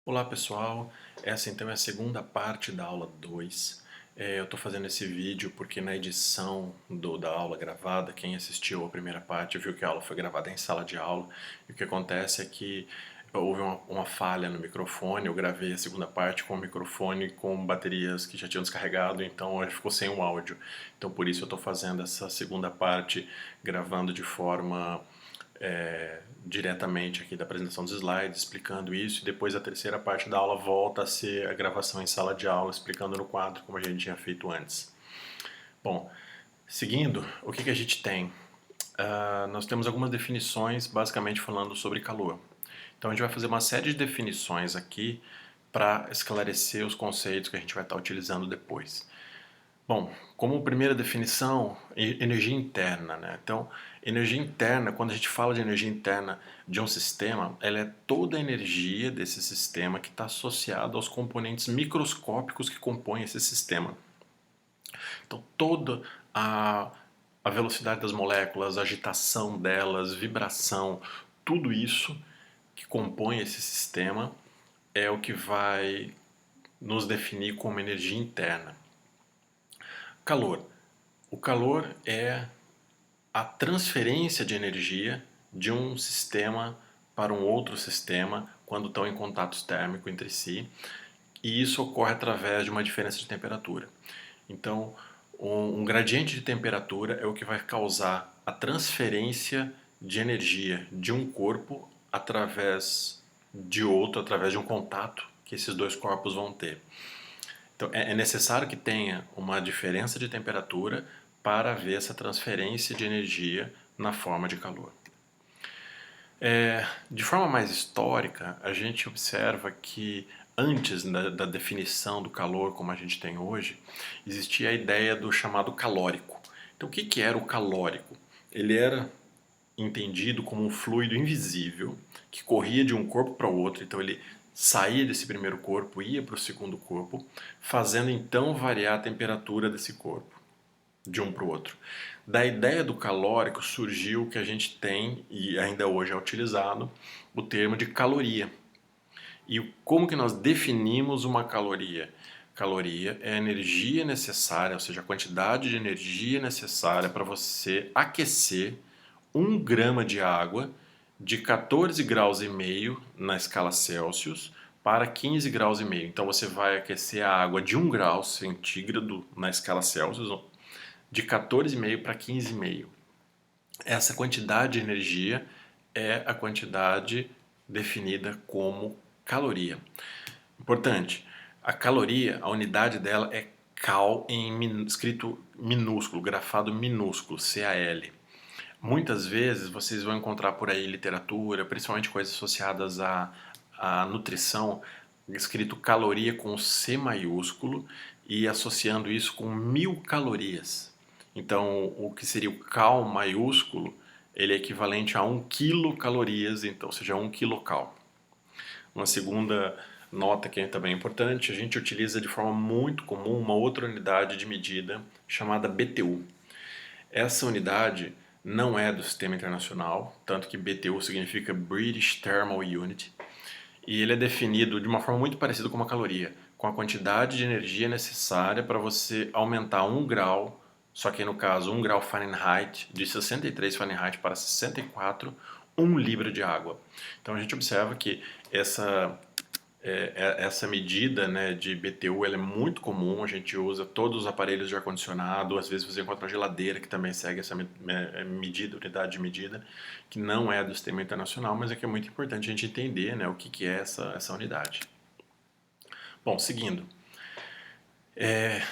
Olá pessoal, essa então é a segunda parte da aula 2. Eu estou fazendo esse vídeo porque na edição da aula gravada, quem assistiu a primeira parte viu que a aula foi gravada em sala de aula, e o que acontece é que houve uma falha no microfone. Eu gravei a segunda parte com o microfone com baterias que já tinham descarregado, então ele ficou sem o áudio. Então por isso eu estou fazendo essa segunda parte gravando de forma diretamente aqui da apresentação dos slides, explicando isso, e depois a terceira parte da aula volta a ser a gravação em sala de aula, explicando no quadro, como a gente tinha feito antes. Bom, seguindo, o que a gente tem? Nós temos algumas definições, basicamente falando sobre calor. Então a gente vai fazer uma série de definições aqui para esclarecer os conceitos que a gente vai estar utilizando depois. Bom, como primeira definição, energia interna, né? Então, energia interna, quando a gente fala de energia interna de um sistema, ela é toda a energia desse sistema que está associada aos componentes microscópicos que compõem esse sistema. Então, toda a velocidade das moléculas, a agitação delas, vibração, tudo isso que compõe esse sistema é o que vai nos definir como energia interna. Calor. O calor é a transferência de energia de um sistema para um outro sistema quando estão em contato térmico entre si, e isso ocorre através de uma diferença de temperatura. Então, um gradiente de temperatura é o que vai causar a transferência de energia de um corpo através de outro, através de um contato que esses dois corpos vão ter. Então, é necessário que tenha uma diferença de temperatura para haver essa transferência de energia na forma de calor. De forma mais histórica, a gente observa que antes da definição do calor como a gente tem hoje, existia a ideia do chamado calórico. Então, o que era o calórico? Ele era entendido como um fluido invisível que corria de um corpo para o outro. Então ele saía desse primeiro corpo, ia para o segundo corpo, fazendo então variar a temperatura desse corpo de um para o outro. Da ideia do calórico surgiu o que a gente tem, e ainda hoje é utilizado, o termo de caloria. E como que nós definimos uma caloria? Caloria é a energia necessária, ou seja, a quantidade de energia necessária para você aquecer 1 grama de água de 14 graus e meio na escala Celsius para 15 graus e meio. Então você vai aquecer a água de 1 grau centígrado na escala Celsius de 14,5 para 15,5. Essa quantidade de energia é a quantidade definida como caloria. Importante, a caloria, a unidade dela é cal escrito minúsculo, grafado minúsculo, CAL. Muitas vezes vocês vão encontrar por aí literatura, principalmente coisas associadas à nutrição, escrito caloria com C maiúsculo e associando isso com 1000 calorias. Então, o que seria o cal maiúsculo, ele é equivalente a 1 quilocalorias, então, ou seja, 1 quilocal. Uma segunda nota que é também importante, a gente utiliza de forma muito comum uma outra unidade de medida chamada BTU. Essa unidade não é do sistema internacional, tanto que BTU significa British Thermal Unit, e ele é definido de uma forma muito parecida com uma caloria, com a quantidade de energia necessária para você aumentar 1 grau, só que no caso 1 grau Fahrenheit, de 63 Fahrenheit para 64, 1 libra de água. Então a gente observa que essa medida, né, de BTU, ela é muito comum, a gente usa todos os aparelhos de ar-condicionado, às vezes você encontra uma geladeira que também segue essa medida, unidade de medida, que não é do sistema internacional, mas é que é muito importante a gente entender, né, o que é essa unidade. Bom, seguindo.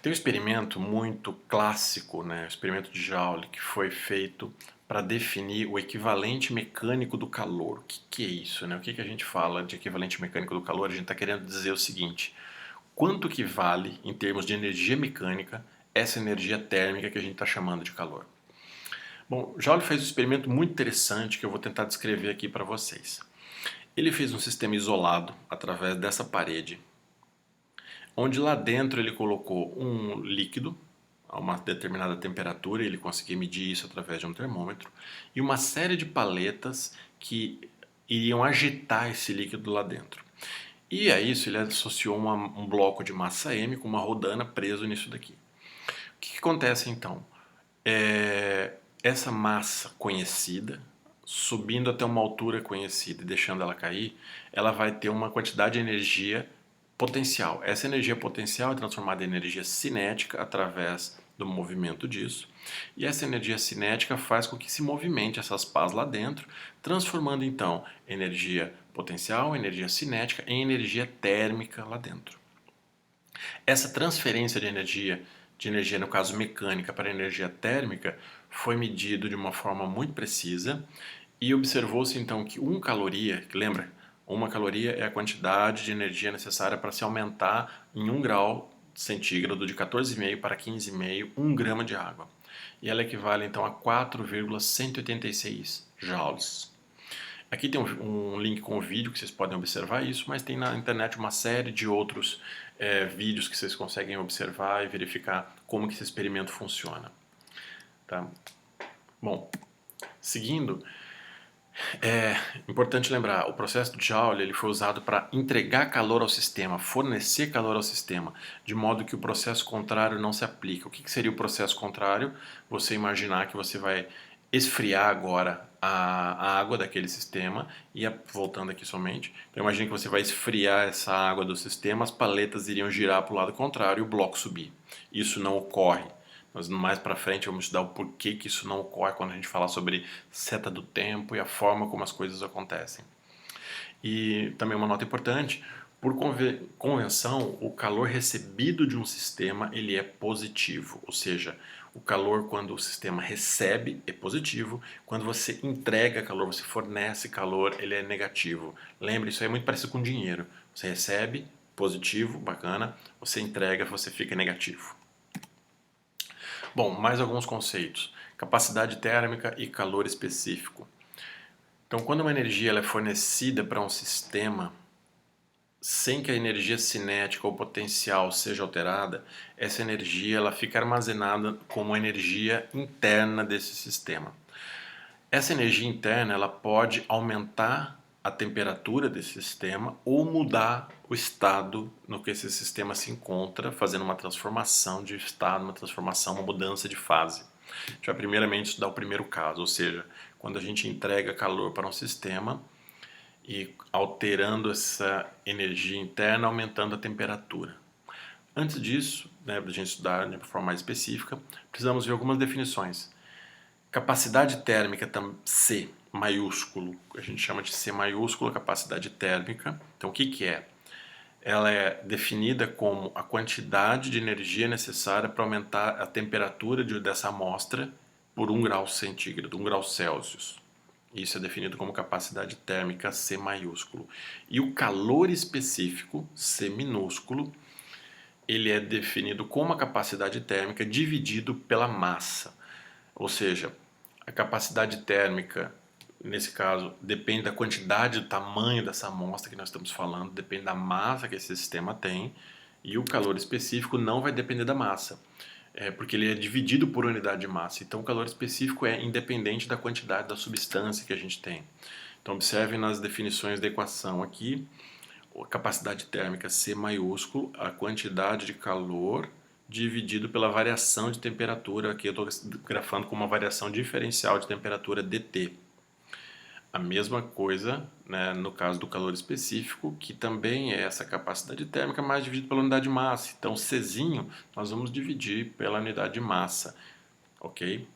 Tem um experimento muito clássico, né, o experimento de Joule, que foi feito para definir o equivalente mecânico do calor. O que é isso? Né? O que a gente fala de equivalente mecânico do calor? A gente está querendo dizer o seguinte: quanto que vale, em termos de energia mecânica, essa energia térmica que a gente está chamando de calor? Bom, Joule fez um experimento muito interessante que eu vou tentar descrever aqui para vocês. Ele fez um sistema isolado através dessa parede, onde lá dentro ele colocou um líquido a uma determinada temperatura, ele conseguia medir isso através de um termômetro, e uma série de paletas que iriam agitar esse líquido lá dentro. E a isso ele associou um bloco de massa m com uma rodana preso nisso daqui. O que acontece então? Essa massa conhecida, subindo até uma altura conhecida e deixando ela cair, ela vai ter uma quantidade de energia potencial. Essa energia potencial é transformada em energia cinética através do movimento disso. E essa energia cinética faz com que se movimente essas pás lá dentro, transformando então energia potencial, energia cinética em energia térmica lá dentro. Essa transferência de energia no caso mecânica para energia térmica, foi medido de uma forma muito precisa e observou-se então que 1 caloria, lembra? 1 caloria é a quantidade de energia necessária para se aumentar em 1 grau centígrado de 14,5 para 15,5 1 grama de água. E ela equivale então a 4,186 joules. Aqui tem um link com o vídeo que vocês podem observar isso, mas tem na internet uma série de outros vídeos que vocês conseguem observar e verificar como que esse experimento funciona. Tá? Bom, seguindo, é importante lembrar, o processo do Joule ele foi usado para entregar calor ao sistema, fornecer calor ao sistema, de modo que o processo contrário não se aplica. O que seria o processo contrário? Você imaginar que você vai esfriar agora a água daquele sistema e voltando aqui somente, então imagine que você vai esfriar essa água do sistema, as paletas iriam girar para o lado contrário e o bloco subir. Isso não ocorre. Mas mais para frente vamos estudar o porquê que isso não ocorre quando a gente falar sobre seta do tempo e a forma como as coisas acontecem. E também uma nota importante, por convenção, o calor recebido de um sistema ele é positivo, ou seja, o calor quando o sistema recebe é positivo, quando você entrega calor, você fornece calor, ele é negativo. Lembre, isso é muito parecido com dinheiro. Você recebe, positivo, bacana, você entrega, você fica negativo. Bom, mais alguns conceitos. Capacidade térmica e calor específico. Então, quando uma energia ela é fornecida para um sistema, sem que a energia cinética ou potencial seja alterada, essa energia ela fica armazenada como energia interna desse sistema. Essa energia interna ela pode aumentar a temperatura desse sistema ou mudar o estado no que esse sistema se encontra, fazendo uma transformação de estado, uma transformação, uma mudança de fase. A gente vai primeiramente estudar o primeiro caso, ou seja, quando a gente entrega calor para um sistema e alterando essa energia interna, aumentando a temperatura. Antes disso, né, para a gente estudar de forma mais específica, precisamos ver algumas definições. Capacidade térmica C maiúsculo, a gente chama de C maiúsculo, capacidade térmica. Então o que é? Ela é definida como a quantidade de energia necessária para aumentar a temperatura dessa amostra por 1 grau centígrado, 1 grau Celsius. Isso é definido como capacidade térmica C maiúsculo. E o calor específico, C minúsculo, ele é definido como a capacidade térmica dividido pela massa. Ou seja, a capacidade térmica, nesse caso, depende da quantidade, do tamanho dessa amostra que nós estamos falando, depende da massa que esse sistema tem, e o calor específico não vai depender da massa, porque ele é dividido por unidade de massa. Então, o calor específico é independente da quantidade da substância que a gente tem. Então, observem nas definições da equação aqui, a capacidade térmica C maiúsculo, a quantidade de calor dividido pela variação de temperatura, aqui eu estou grafando com uma variação diferencial de temperatura dt. A mesma coisa, né, no caso do calor específico, que também é essa capacidade térmica, mas dividido pela unidade de massa. Então, Czinho nós vamos dividir pela unidade de massa, ok?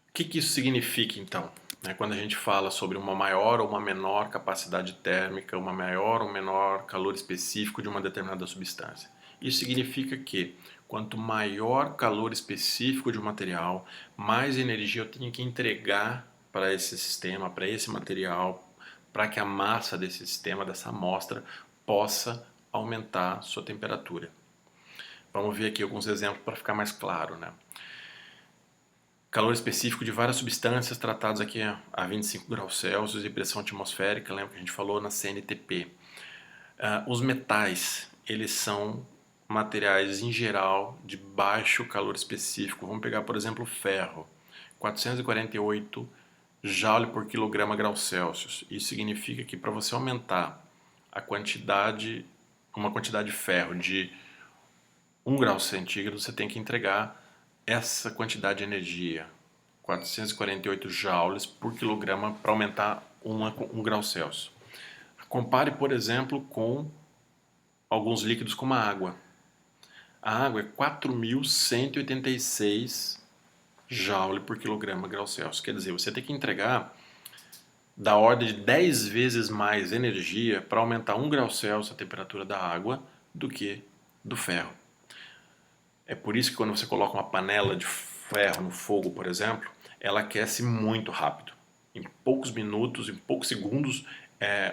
O que isso significa, então? Quando a gente fala sobre uma maior ou uma menor capacidade térmica, uma maior ou menor calor específico de uma determinada substância. Isso significa que quanto maior calor específico de um material, mais energia eu tenho que entregar para esse sistema, para esse material, para que a massa desse sistema, dessa amostra, possa aumentar sua temperatura. Vamos ver aqui alguns exemplos para ficar mais claro, né? Calor específico de várias substâncias tratadas aqui a 25 graus Celsius e pressão atmosférica, lembra que a gente falou na CNTP. Os metais, eles são materiais em geral de baixo calor específico. Vamos pegar, por exemplo, o ferro, 448 joule por quilograma grau Celsius. Isso significa que para você aumentar uma quantidade de ferro de 1 grau centígrado, você tem que entregar essa quantidade de energia, 448 joules por quilograma, para aumentar 1 grau Celsius. Compare, por exemplo, com alguns líquidos como a água. A água é 4.186 joule por quilograma grau Celsius. Quer dizer, você tem que entregar da ordem de 10 vezes mais energia para aumentar 1 grau Celsius a temperatura da água do que do ferro. É por isso que quando você coloca uma panela de ferro no fogo, por exemplo, ela aquece muito rápido. Em poucos minutos, em poucos segundos,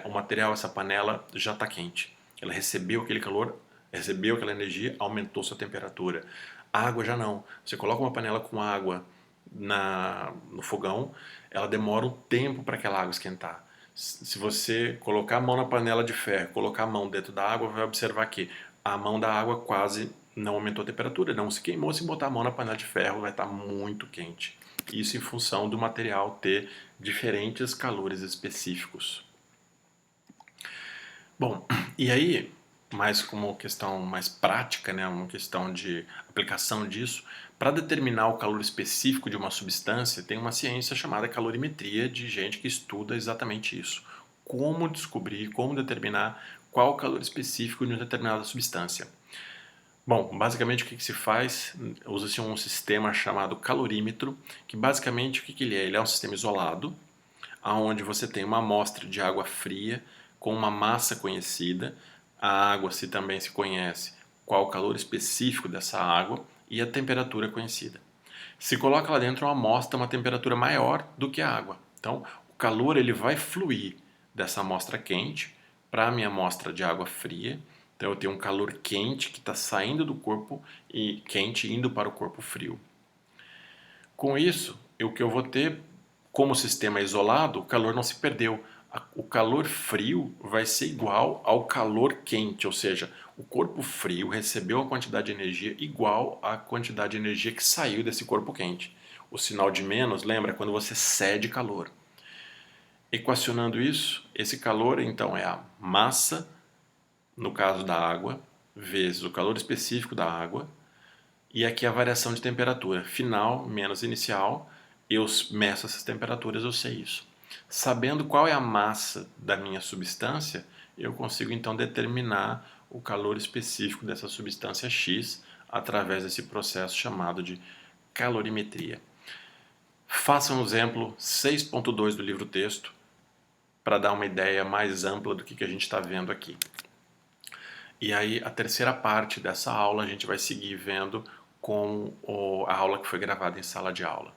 o material, essa panela, já está quente. Ela recebeu aquele calor, recebeu aquela energia, aumentou sua temperatura. A água já não. Você coloca uma panela com água no fogão, ela demora um tempo para aquela água esquentar. Se você colocar a mão na panela de ferro, colocar a mão dentro da água, vai observar que a mão da água quase não aumentou a temperatura, não se queimou. Se botar a mão na panela de ferro, vai estar muito quente. Isso em função do material ter diferentes calores específicos. Bom, e aí, mais como questão mais prática, né, uma questão de aplicação disso, para determinar o calor específico de uma substância, tem uma ciência chamada calorimetria, de gente que estuda exatamente isso. Como descobrir, como determinar qual o calor específico de uma determinada substância. Bom, basicamente o que se faz? Usa-se um sistema chamado calorímetro, que basicamente o que ele é? Ele é um sistema isolado, onde você tem uma amostra de água fria com uma massa conhecida. A água também se conhece qual o calor específico dessa água e a temperatura conhecida. Se coloca lá dentro uma amostra, uma temperatura maior do que a água. Então, o calor ele vai fluir dessa amostra quente para a minha amostra de água fria. Então, eu tenho um calor quente que está saindo do corpo e quente indo para o corpo frio. Com isso, o que eu vou ter, como o sistema é isolado, o calor não se perdeu. O calor frio vai ser igual ao calor quente, ou seja, o corpo frio recebeu a quantidade de energia igual à quantidade de energia que saiu desse corpo quente. O sinal de menos, lembra, quando você cede calor. Equacionando isso, esse calor então é a massa, no caso da água, vezes o calor específico da água, e aqui a variação de temperatura, final menos inicial. Eu meço essas temperaturas, eu sei isso. Sabendo qual é a massa da minha substância, eu consigo então determinar o calor específico dessa substância X através desse processo chamado de calorimetria. Faça um exemplo 6.2 do livro texto para dar uma ideia mais ampla do que a gente está vendo aqui. E aí a terceira parte dessa aula a gente vai seguir vendo com a aula que foi gravada em sala de aula.